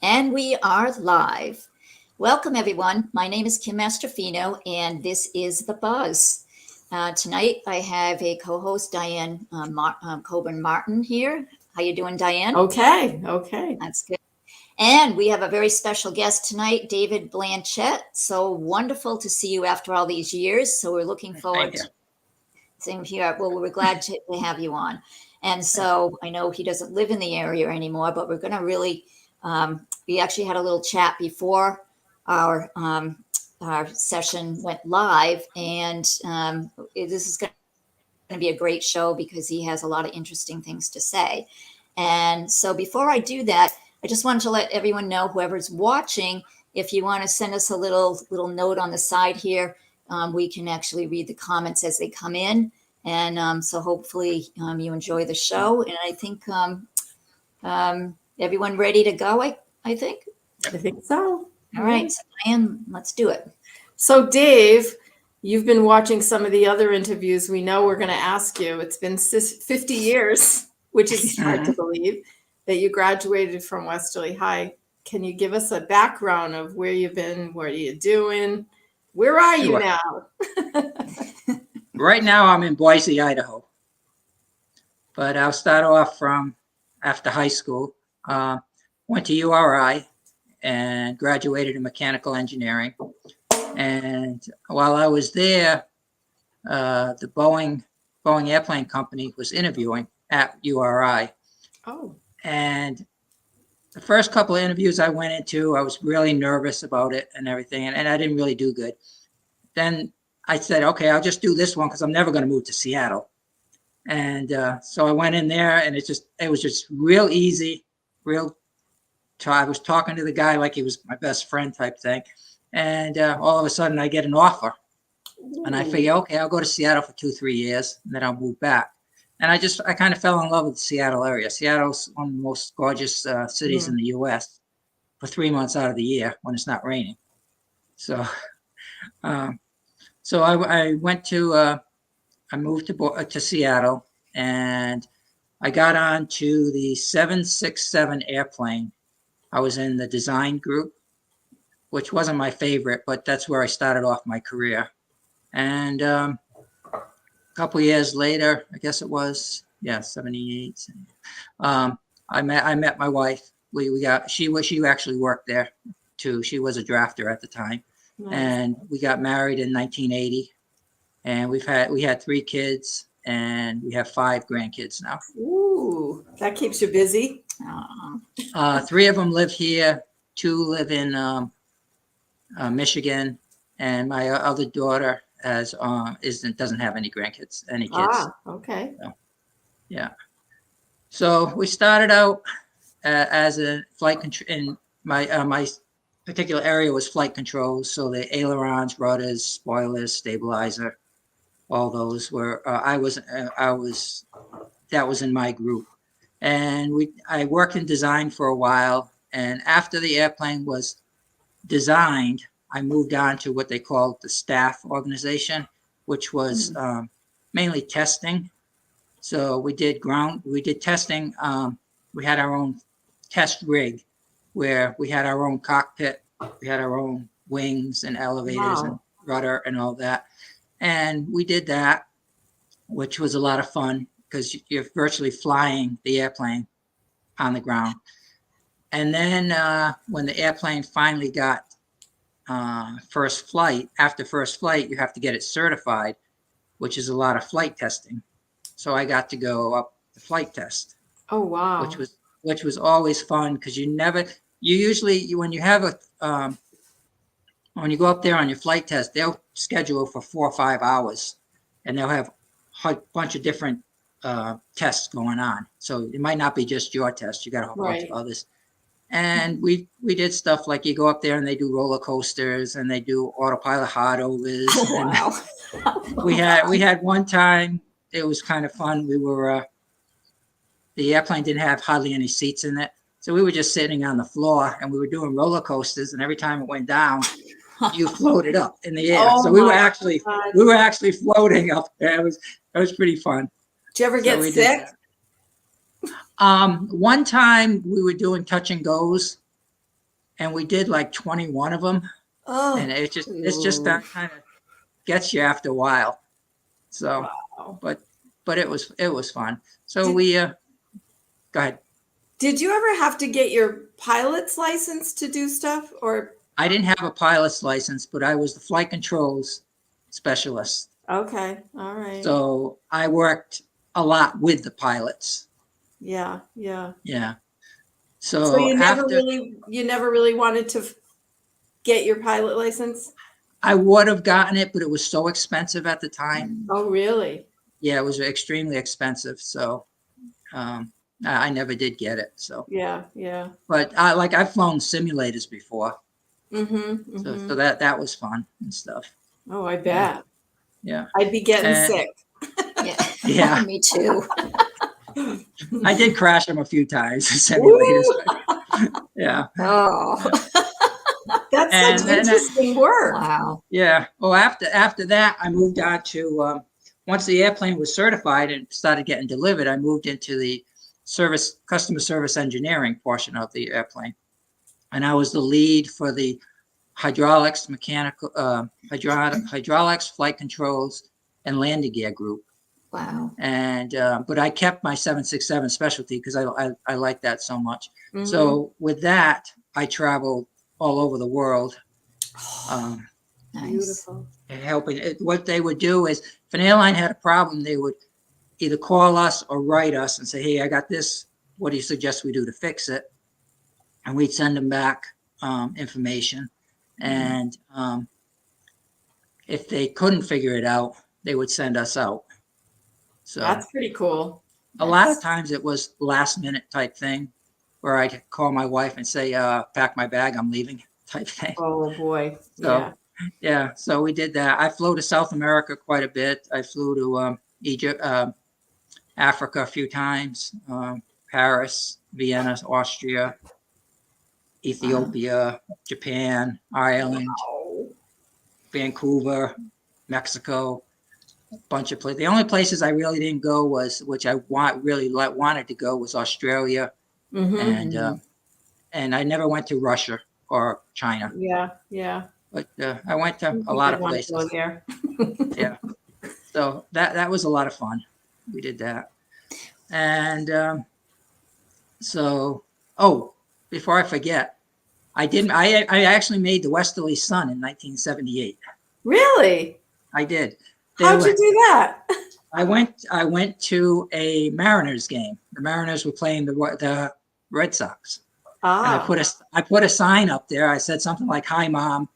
And we are live. Welcome, everyone. My name is Kim Mastrofino, and this is The Buzz. Tonight, I have a co-host, Diane Coburn Martin here. How you doing, Diane? Okay. That's good. And we have a very special guest tonight, David Blanchet. So wonderful to see you after all these years. So we're looking forward to seeing you. Well, we're glad to have you on. And so I know he doesn't live in the area anymore, but we're going to really, we actually had a little chat before our session went live. And this is going to be a great show because he has a lot of interesting things to say. And so before I do that, I just wanted to let everyone know, whoever's watching, if you want to send us a little note on the side here, we can actually read the comments as they come in. And so hopefully you enjoy the show. And I think everyone ready to go, I think? I think so. All right, so Diane, let's do it. So Dave, you've been watching some of the other interviews. We know we're going to ask you. It's been 50 years, which is hard to believe, that you graduated from Westerly High. Can you give us a background of where you've been? What are you doing? Where are you now? Right now, I'm in Boise, Idaho. But I'll start off from after high school. Went to URI and graduated in mechanical engineering. And while I was there, the Boeing Airplane Company was interviewing at URI. Oh. And the first couple of interviews I went into, I was really nervous about it and everything, and I didn't really do good. Then I said, okay, I'll just do this one because I'm never going to move to Seattle. And so I went in there, and it was just real easy, I was talking to the guy like he was my best friend type thing. And all of a sudden I get an offer. Ooh. And I figure, okay, I'll go to Seattle for 2-3 years, and then I'll move back. And I kind of fell in love with the Seattle area. Seattle's one of the most gorgeous cities in the U.S. for 3 months out of the year when it's not raining. So, I went to, I moved to Seattle, and I got on to the 767 airplane. I was in the design group, which wasn't my favorite, but that's where I started off my career. And a couple of years later, I guess it was, 78. I met my wife. She actually worked there too. She was a drafter at the time. Nice. And we got married in 1980, and we had 3 kids, and we have 5 grandkids now. Ooh, that keeps you busy. 3 of them live here. 2 live in Michigan, and my other daughter doesn't have any kids. Okay. So, yeah. So we started out as a flight control, and my particular area was flight controls. So the ailerons, rudders, spoilers, stabilizer, all those were. That was in my group, and I worked in design for a while. And after the airplane was designed, I moved on to what they called the staff organization, which was mainly testing. So we did testing. We had our own test rig where we had our own cockpit, we had our own wings and elevators and rudder and all that. And we did that, which was a lot of fun because you're virtually flying the airplane on the ground. And then when the airplane finally got first flight, after first flight, you have to get it certified, which is a lot of flight testing. So I got to go up the flight test. Oh, wow. Which was always fun because when you go up there on your flight test, they'll schedule for 4 or 5 hours, and they'll have a bunch of different tests going on. So it might not be just your test. You got a whole bunch of others. And we did stuff like you go up there and they do roller coasters and they do autopilot hard overs. Wow. we had one time, it was kind of fun. We were the airplane didn't have hardly any seats in it, so we were just sitting on the floor and we were doing roller coasters. And every time it went down, you floated up in the air. So we were actually floating up there. It was pretty fun. Did you ever get sick? One time we were doing touch and goes, and we did like 21 of them. Oh, And it's just that kind of gets you after a while. So, wow. but it was fun. So go ahead. Did you ever have to get your pilot's license to do stuff, or? I didn't have a pilot's license, but I was the flight controls specialist. Okay, all right. So I worked a lot with the pilots. Yeah. Yeah. So So you after never really wanted to get your pilot license? I would have gotten it, but it was so expensive at the time. Oh, really? Yeah, it was extremely expensive. So I never did get it. So, Yeah. but I've flown simulators before. So Mm-hmm. that was fun and stuff. Oh, I bet. Yeah. I'd be getting sick. Yeah. Me too. I did crash them a few times, simulators. Yeah. Oh, That's And such then interesting work. wow. Yeah. Well, after that, I moved on to once the airplane was certified and started getting delivered, I moved into the customer service engineering portion of the airplane, and I was the lead for the hydraulics, hydraulics, flight controls, and landing gear group. Wow. And but I kept my 767 specialty because I like that so much. Mhm. So with that, I traveled all over the world. Nice. Beautiful. Helping. What they would do is, if an airline had a problem, they would either call us or write us and say, "Hey, I got this. What do you suggest we do to fix it?" And we'd send them back information. And if they couldn't figure it out, they would send us out. So That's pretty cool. a lot of times it was last minute type thing where I'd call my wife and say, pack my bag, I'm leaving type thing. Oh boy. So, yeah. So we did that. I flew to South America quite a bit. I flew to Egypt, Africa a few times, Paris, Vienna, Austria, Ethiopia, Japan, Ireland, Wow. Vancouver, Mexico, a bunch of places. The only places I really didn't go which I wanted to go, was Australia, Mm-hmm. and I never went to Russia or China. Yeah. But I went to a I lot of want to go places. there. Yeah. So that was a lot of fun. We did that. And before I forget, I actually made the Westerly Sun in 1978. Really? I did. How'd you do that? I went to a Mariners game. The Mariners were playing the Red Sox. And I put a sign up there. I said something like, "Hi, Mom,"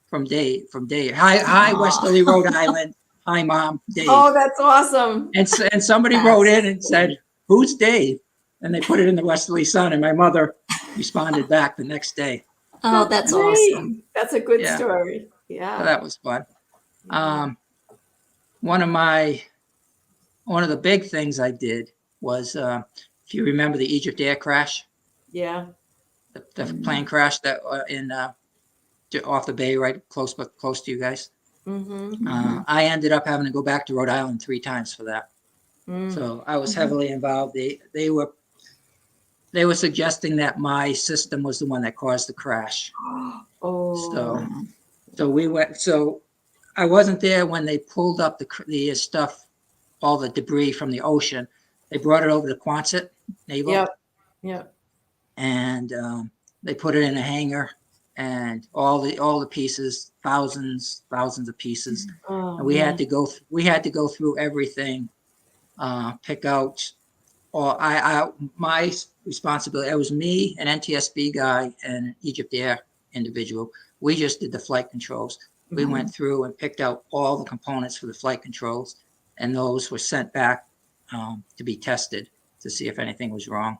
from Dave. Hi, Westerly, Rhode Island. Hi, Mom, Dave. Oh, that's awesome. And somebody wrote in and said, "Who's Dave?" And they put it in the Westerly Sun, and my mother responded back the next day. Oh, that's awesome. That's a good story. Yeah. So that was fun. One of the big things I did was, if you remember the Egypt Air crash. Yeah. The plane crash that off the bay, right close to you guys. I ended up having to go back to Rhode Island 3 times for that. So I was heavily involved. They were suggesting that my system was the one that caused the crash. Oh. So we went. So I wasn't there when they pulled up the stuff, all the debris from the ocean. They brought it over to Quonset Naval. Yep. And they put it in a hangar, and all the pieces, thousands of pieces. And we had to go through everything, pick out my responsibility. It was me, an NTSB guy, and an Egypt Air individual. We just did the flight controls. We went through and picked out all the components for the flight controls, and those were sent back to be tested to see if anything was wrong.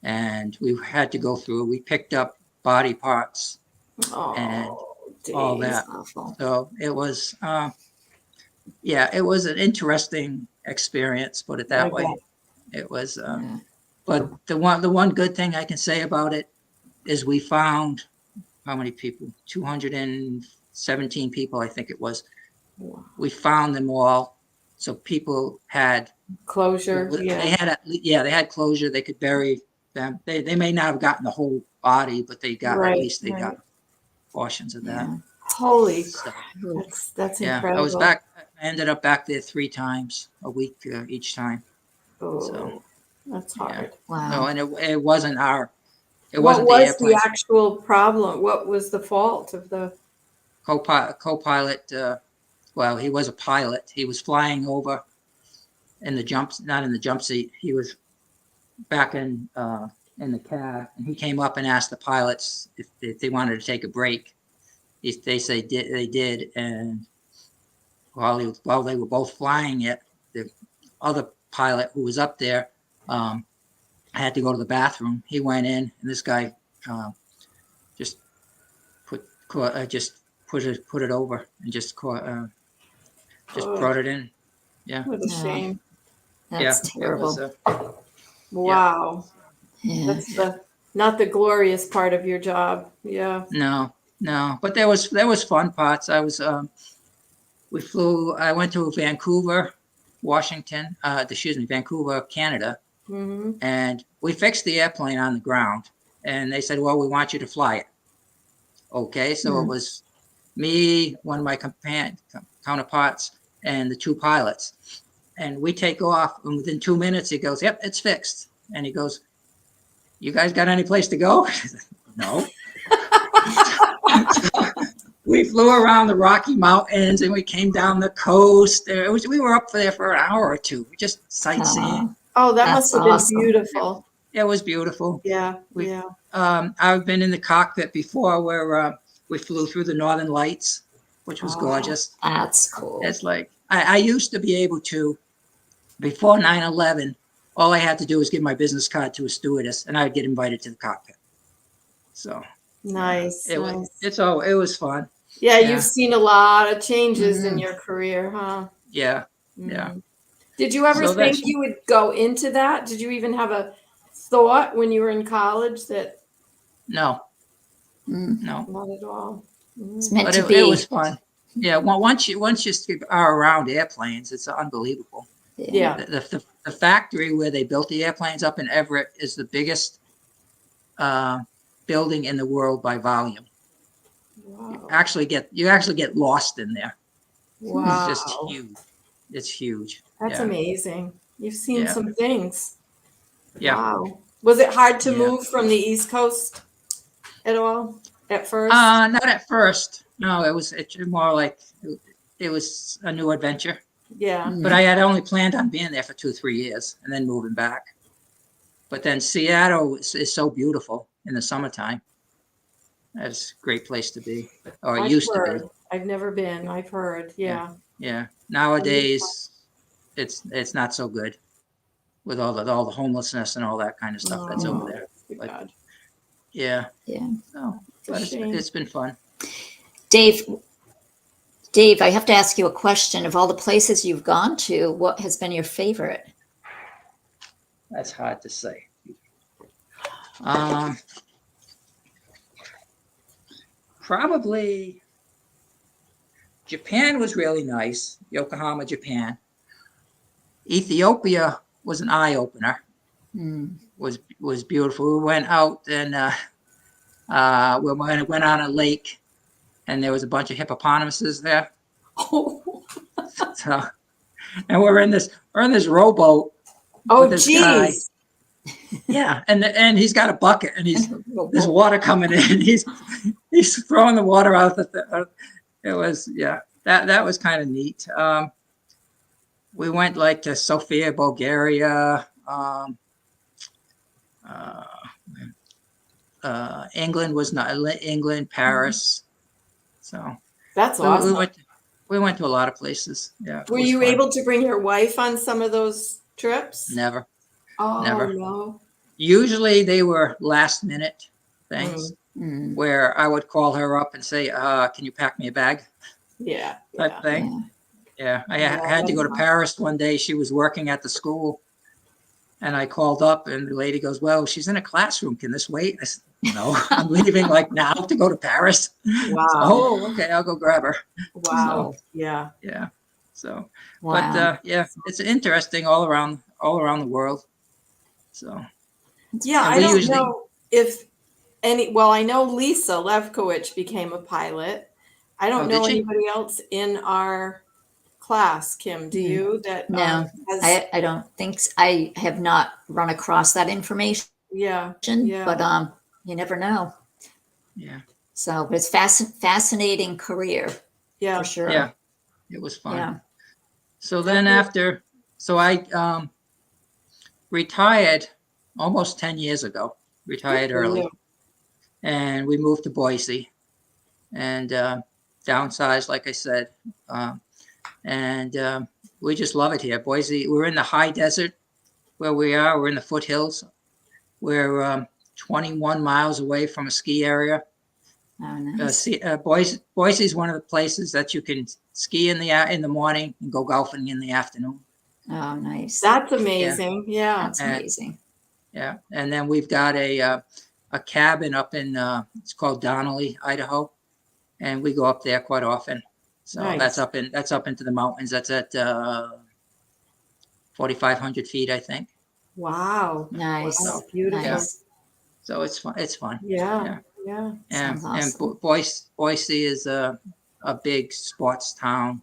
And we had to go through. We picked up body parts and all that. So it was, it was an interesting experience. Put it that way. It was, but the one good thing I can say about it is we found how many people? 217 people, I think it was. Wow. We found them all. So people had closure. They had closure. They could bury them. They may not have gotten the whole body, but they got at least they got portions of that. Yeah. Holy So, crap. That's yeah, incredible. I was back. I ended up back there 3 times a week each time. Oh, So that's yeah. hard. Wow. No, and it wasn't it What wasn't the was the airplane. actual problem? What was the fault of the? Co-pilot. Well, he was a pilot. He was flying over not in the jump seat. He was back in the cab, and he came up and asked the pilots if they wanted to take a break. They say they did, and while they were both flying it, the other pilot who was up there had to go to the bathroom. He went in, and this guy just put it over and just brought it in. Yeah. What a shame. That's terrible. Wow. Yeah. That's not the glorious part of your job. Yeah. No, but there was fun parts. I went to Vancouver, Washington, Vancouver, Canada, Mm-hmm. and we fixed the airplane on the ground, and they said, well, we want you to fly it. Okay, so it was me, one of my counterparts, and the 2 pilots, and we take off, and within 2 minutes he goes, yep, it's fixed. And he goes, you guys got any place to go? No. We flew around the Rocky Mountains, and we came down the coast. We were up there for an hour or 2, just sightseeing. Oh, that That's must have been awesome. beautiful. It was beautiful. Yeah. I've been in the cockpit before where we flew through the Northern Lights, which was gorgeous. That's cool. It's like I used to be able to, before 9/11, all I had to do was give my business card to a stewardess, and I would get invited to the cockpit. So Nice. it was fun. Yeah, Yeah. you've seen a lot of changes in your career, huh? Yeah. Did you ever So think you would go into that? Did you even have a thought when you were in college that? No. Not at all. It's meant But to be. it was fun. Yeah. Well, once you are around airplanes, it's unbelievable. Yeah. The factory where they built the airplanes up in Everett is the biggest building in the world by volume. Wow. You actually get lost in there. Wow. It's just huge. It's huge. That's amazing. You've seen some things. Yeah. Wow. Was it hard to move from the East Coast at all at first? Not at first. No, it's more like it was a new adventure. Yeah. But I had only planned on being there for 2 or 3 years and then moving back. But then Seattle is so beautiful in the summertime. That's a great place to be, or it used to be. I've never been. I've heard. Yeah. Yeah. Nowadays, it's not so good with all the homelessness and all that kind of stuff that's over there. But, yeah. No, but it's been fun. Dave, I have to ask you a question. Of all the places you've gone to, what has been your favorite? That's hard to say. Probably Japan was really nice. Yokohama, Japan. Ethiopia was an eye opener. Was beautiful. We went out and we went on a lake, and there was a bunch of hippopotamuses there. So, and we're in this rowboat. Oh, with this guy. geez. Yeah, and he's got a bucket, and there's water coming in. He's throwing the water out. It was that was kind of neat. We went like to Sofia, Bulgaria, England was not England, Paris. So that's awesome. We went to a lot of places. Yeah. Were you able to bring your wife on some of those trips? Never. Oh, Never. No. Usually they were last minute things where I would call her up and say, can you pack me a bag? Yeah. Type thing. Yeah. I had to go to Paris one day. She was working at the school, and I called up, and the lady goes, well, she's in a classroom. Can this wait? I said, no, I'm leaving like now to go to Paris. Wow. So, oh, okay. I'll go grab her. Wow. So, yeah. So, wow. But it's interesting all around the world. So, Yeah, And I we don't usually- know if well, I know Lisa Levkowicz became a pilot. I don't Oh, know did she? anybody else in our class, Kim. Do you? That No, has, I don't think I have not run across that information, yeah, but you never know. Yeah. So it's fascinating career yeah. for sure. Yeah. It was fun. Yeah. So then I retired almost 10 years ago, retired Good for early, you. and we moved to Boise and downsized, like I said. And we just love it here. Boise, we're in the high desert where we are. We're in the foothills. We're 21 miles away from a ski area. Oh, nice. Boise is one of the places that you can ski in the morning and go golfing in the afternoon. Oh, nice. That's amazing. Yeah. That's amazing. Yeah, and then we've got a cabin up in it's called Donnelly, Idaho, and we go up there quite often. So Nice. that's up into the mountains. That's at 4,500 feet, I think. Wow. Nice. Wow, beautiful. Nice. So it's fun. It's fun. Yeah. Sounds And awesome. Boise is a big sports town.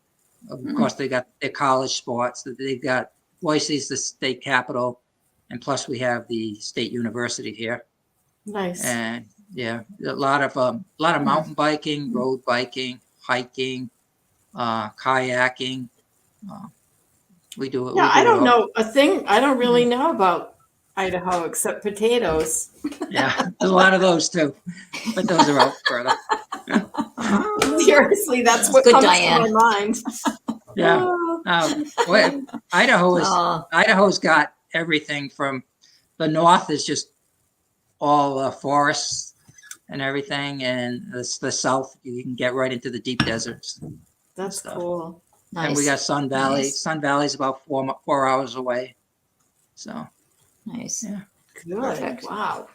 Of course, they got their college sports. They've got Boise's the state capital, and plus we have the state university here. Nice. And yeah, a lot of mountain biking, road biking, hiking, kayaking. We do it. Yeah, we do I it don't all. know a thing. I don't really know about Idaho except potatoes. Yeah, there's a lot of those too, but those are out further. Seriously, that's what Good, comes Diane. to my mind. Yeah. Well, Oh, Idaho's got everything from the north is just all forests and everything, and the south you can get right into the deep deserts. That's stuff. cool. nice. And we got Sun Valley. Nice. Sun Valley's about 4 hours away. So Nice. yeah. Good. Perfect. Wow.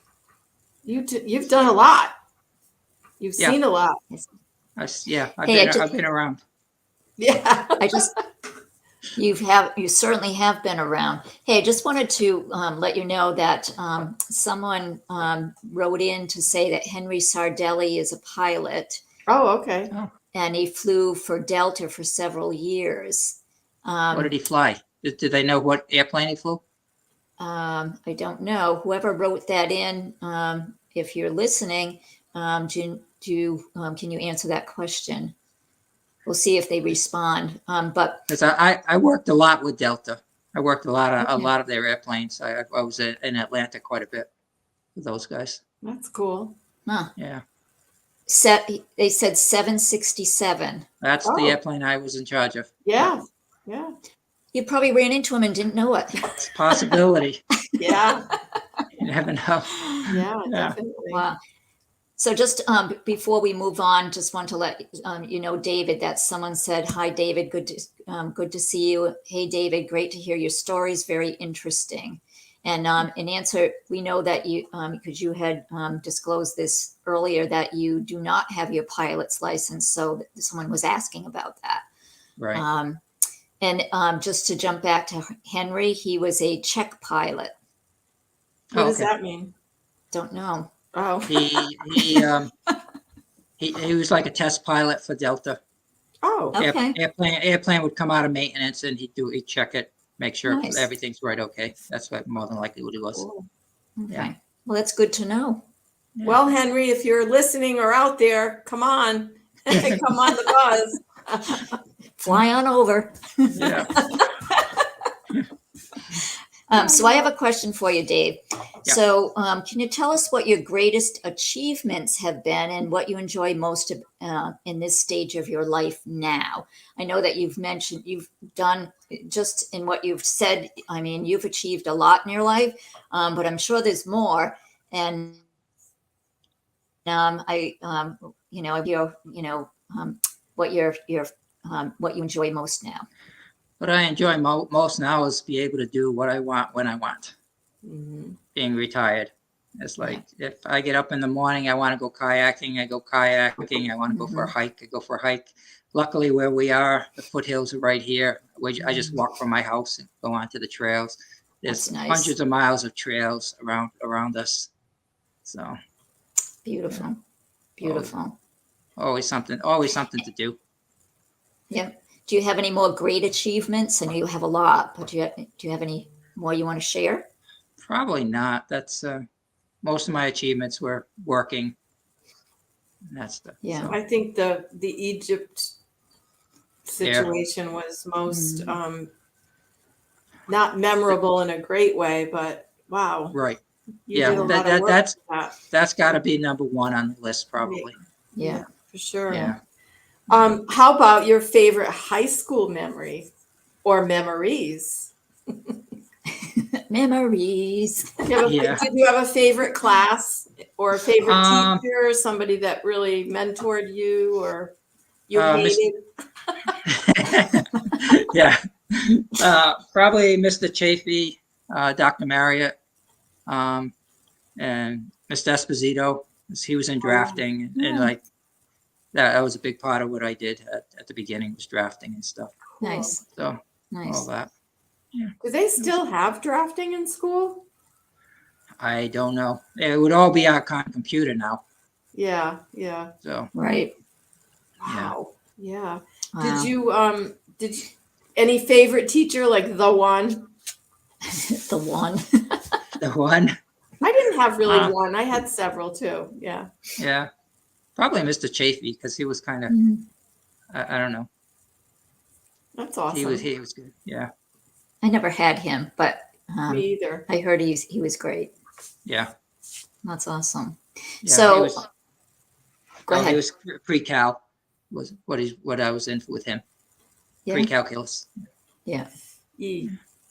You've done a lot. You've Yeah. seen a lot. I've Hey, been around. Yeah. you certainly have been around. Hey, I just wanted to let you know that someone wrote in to say that Henry Sardelli is a pilot Oh, okay. and he flew for Delta for several years. What did he fly? Did they know what airplane he flew? I don't know. Whoever wrote that in, if you're listening, can you answer that question? We'll see if they respond. But Because I worked a lot with Delta. I worked a lot Okay. of their airplanes. I was in Atlanta quite a bit with those guys. That's cool. Yeah, they said 767. that's Oh. the airplane I was in charge of. Yeah. Yeah. You probably ran into him and didn't know it. It's a possibility. Yeah. You never know. Yeah, Yeah. definitely. Wow. So just before we move on, just want to let you know, David, that someone said, "Hi, David. Good to see you." Hey, David. Great to hear your stories. Very interesting. And in answer, we know that you, because you had disclosed this earlier, that you do not have your pilot's license. So someone was asking about that. Right. And just to jump back to Henry, he was a Czech pilot. What does okay. that mean? Don't know. Oh. He was like a test pilot for Delta. Oh. Okay. Airplane would come out of maintenance and he'd check it, make sure Nice. everything's right. Okay, that's what more than likely what it was. Cool. Okay. Yeah. Well, that's good to know. Yeah. Well, Henry, if you're listening or out there, come on. Come on the buzz. Fly on over. Yeah. So I have a question for you, Dave. Yeah. So can you tell us what your greatest achievements have been and what you enjoy most in this stage of your life now? I know that you've mentioned you've done just in what you've said. I mean, you've achieved a lot in your life, but I'm sure there's more. And what you enjoy most now. What I enjoy most now is be able to do what I want when I want. Mhm. Being retired, it's like if I get up in the morning, I want to go kayaking, I go kayaking. I want to go for a hike, I go for a hike. Luckily, where we are, the foothills are right here. I just walk from my house and go onto the trails. there's That's nice. hundreds of miles of trails around us. So Beautiful. Beautiful. always something to do. Yep. Do you have any more great achievements? I know you have a lot, but do you have any more you want to share? Probably not. That's most of my achievements were working. And that's the Yeah. so, I think the Egypt situation was most not memorable in a great way, but wow. right. You did a lot of work for that's got to be number one on the list, probably. Yeah. for sure. Yeah. How about your favorite high school memory or memories? Memories. Yeah. Did you have a favorite class or a favorite Um, teacher, somebody that really mentored you or you Miss- hated? Yeah. Probably Mr. Chafee, Dr. Marriott, and Mr. Esposito. He was in drafting, and like that was a big part of what I did at the beginning, was drafting and stuff. Nice. So all Nice. that. Yeah. Do they still have drafting in school? I don't know. It would all be on computer now. Yeah. So Right. Wow. Yeah. Wow. Did you any favorite teacher, like the one? The one. the one. I didn't have really one. I had several too. Yeah. Yeah. Probably Mr. Chafee, because he was kind of I don't know. That's awesome. He was good. Yeah. I never had him, but Me either. I heard he was great. Yeah. That's awesome. Yeah, So go ahead. He was pre-cal was what I was in with him. Yeah. Pre-calculus. Yeah.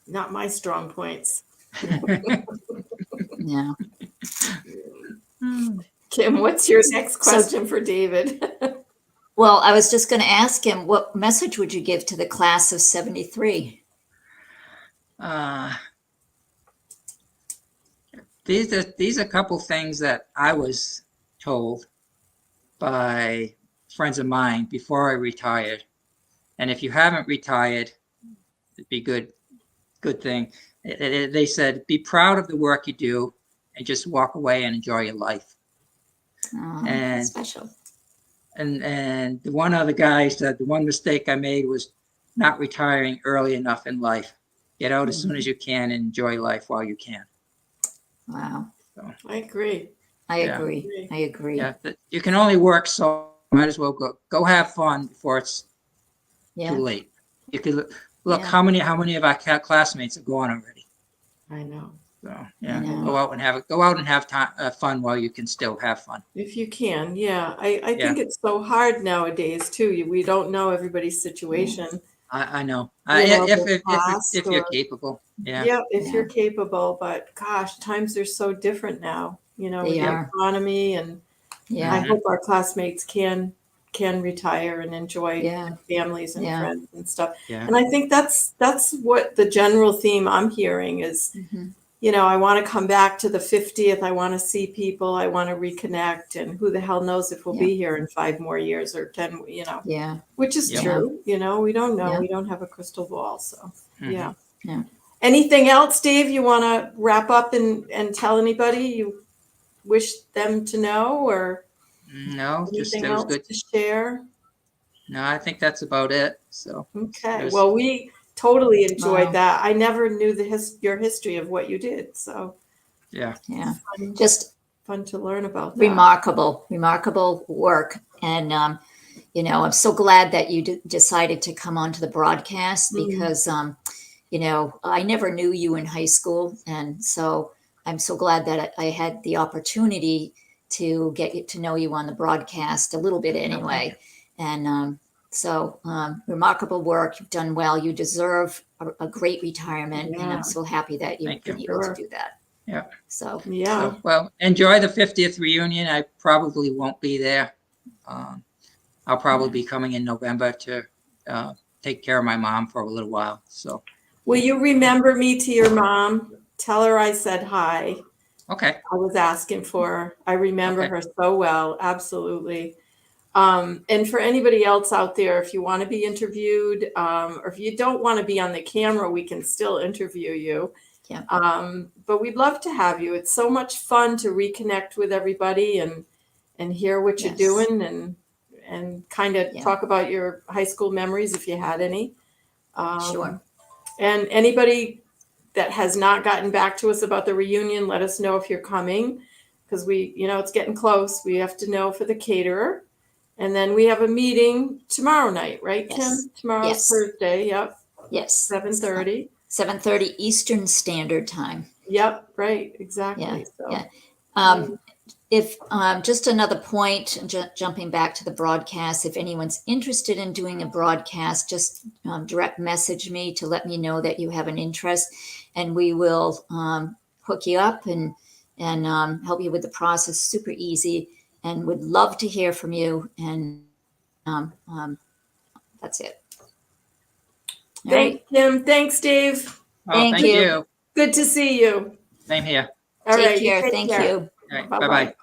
Not my strong points. Yeah. Kim, what's your next question for David? Well, I was just going to ask him, what message would you give to the class of 73? These are a couple things that I was told by friends of mine before I retired. And if you haven't retired, it'd be good thing. They said, be proud of the work you do and just walk away and enjoy your life. And That's special. And the one other guy said the one mistake I made was not retiring early enough in life. Get out as soon as you can and enjoy life while you can. Wow. So, I agree. I agree. Yeah, you can only work, so might as well go have fun before it's too late. You could look how many of our classmates are gone already. I know. So yeah, go out and have fun while you can still have fun. If you can, yeah. I think it's so hard nowadays too. We don't know everybody's situation. I know. You know, If you're capable. Yeah. Yeah, if you're capable, but gosh, times are so different now, you know, with the economy, and I hope our classmates can retire and enjoy their families and friends and stuff. Yeah. And I think that's what the general theme I'm hearing is, you know, I want to come back to the 50th. I want to see people. I want to reconnect. And who the hell knows if we'll be here in 5 more years or 10, you know. Yeah. Which is true. You know, we don't know. Yeah. We don't have a crystal ball. So, Yeah. Anything else, Dave, you want to wrap up and tell anybody you wish them to know, or No, just anything it was else good to share? No, I think that's about it. So Okay. Well, we totally enjoyed Wow. that. I never knew your history of what you did. So yeah. Just fun to learn about that. remarkable work. And, you know, I'm so glad that you decided to come onto the broadcast because, you know, I never knew you in high school. And so I'm so glad that I had the opportunity to get to know you on the broadcast a little bit anyway. And so remarkable work. You've done well. You deserve a great retirement. And I'm so happy that you've been able to do that. Yeah. So, So, well, enjoy the 50th reunion. I probably won't be there. I'll probably be coming in November to take care of my mom for a little while. So, will you remember me to your mom? Tell her I said hi. okay. I was asking for her. I remember her so well. Absolutely. And for anybody else out there, if you want to be interviewed, or if you don't want to be on the camera, we can still interview you. Yeah. But we'd love to have you. It's so much fun to reconnect with everybody and hear what you're Yes. doing and kind of Yeah. talk about your high school memories if you had any. Sure. And anybody that has not gotten back to us about the reunion, let us know if you're coming, because it's getting close. We have to know for the caterer. And then we have a meeting tomorrow night, right, Yes. Kim? Tomorrow's Yes. Thursday. Yep. Yes. 7:30. 7:30 Eastern Standard Time. Yep. Right. Exactly. Yeah. So, Yeah. If just another point, jumping back to the broadcast, if anyone's interested in doing a broadcast, just direct message me to let me know that you have an interest, and we will hook you up and help you with the process. Super easy, and would love to hear from you. And that's it. All thanks, right. Kim. Thanks, Dave. Oh, Thank thank you. you. Good to see you. Same here. All Take right. care. Take Thank care. you. All right. Bye-bye. Bye-bye.